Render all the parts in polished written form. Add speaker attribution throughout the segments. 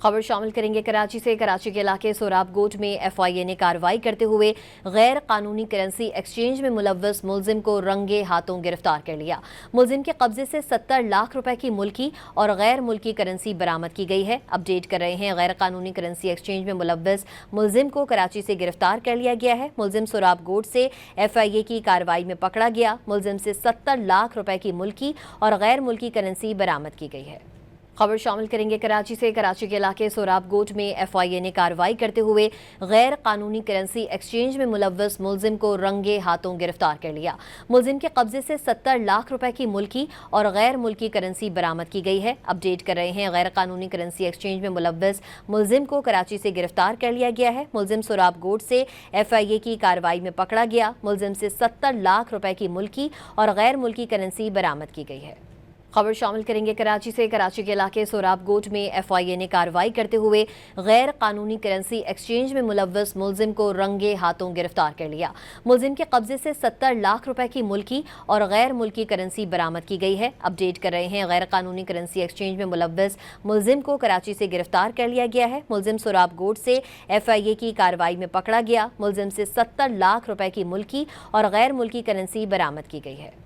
Speaker 1: खबर शामिल करेंगे कराची से। कराची के इलाके सोराब गोट में एफआईए ने कार्रवाई करते हुए गैर कानूनी करेंसी एक्सचेंज में मुलव्वस मुलजिम को रंगे हाथों गिरफ्तार कर लिया। मुलजिम के कब्जे से 70 लाख रुपए की मुल्की और गैर मुल्की करेंसी बरामद की गई है। अपडेट कर रहे हैं, गैर कानूनी करेंसी एक्सचेंज में मुलव्वस मुलजिम को कराची से गिरफ्तार कर लिया गया है। मुलजिम सोराब गोट से एफआईए की कार्रवाई में पकड़ा गया। मुलजिम से 70 लाख रुपए की मुल्की और गैर मुल्की करेंसी बरामद की गई है। खबर शामिल करेंगे कराची से। कराची के इलाके सोराब गोट में एफआईए ने कार्रवाई करते हुए गैर कानूनी करेंसी एक्सचेंज में मुलव्वस मुलजिम को रंगे हाथों गिरफ्तार कर लिया। मुलजिम के कब्जे से 70 लाख रुपए की मुल्की और गैर मुल्की करेंसी बरामद की गई है। अपडेट कर रहे हैं, गैर कानूनी करेंसी एक्सचेंज में मुलव्वस मुलजिम को कराची से गिरफ्तार कर लिया गया है। मुलजिम सोराब गोट से एफआईए की कार्रवाई में पकड़ा गया। मुलजिम से 70 लाख रुपए की मुल्की और गैर मुल्की करेंसी बरामद की गई है। खबर शामिल करेंगे कराची से। कराची के इलाके सोराब गोट में एफआईए ने कार्रवाई करते हुए गैर कानूनी करेंसी एक्सचेंज में मुलव्वस मुलजिम को रंगे हाथों गिरफ्तार कर लिया। मुलजिम के कब्जे से 70 लाख रुपए की मुल्की और गैर मुल्की करेंसी बरामद की गई है। अपडेट कर रहे हैं, गैर कानूनी करेंसी एक्सचेंज में मुलव्वस मुलजिम को कराची से गिरफ्तार कर लिया गया है। मुलजिम सोराब गोट से एफआईए की कार्रवाई में पकड़ा गया। मुलजिम से 70 लाख रुपए की मुल्की और गैर मुल्की करेंसी बरामद की गई है।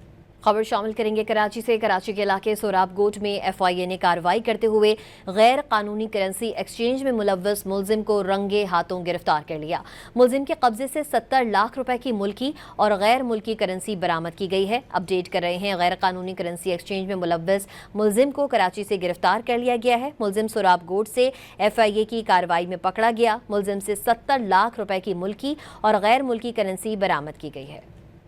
Speaker 1: खबर शामिल करेंगे कराची से। कराची के इलाके सोराब गोट में एफआईए ने कार्रवाई करते हुए गैर कानूनी करेंसी एक्सचेंज में मुलव्वस मुलजिम को रंगे हाथों गिरफ्तार कर लिया। मुलजिम के कब्जे से 70 लाख रुपए की मुल्की और गैर मुल्की करेंसी बरामद की गई है। अपडेट कर रहे हैं, गैर कानूनी करेंसी एक्सचेंज में मुलव्वस मुलजिम को कराची से गिरफ्तार कर लिया गया है। मुलजिम सोराब गोट से एफआईए की कार्रवाई में पकड़ा गया। मुलजिम से 70 लाख रुपए की मुल्की और गैर मुल्की करेंसी बरामद की गई है।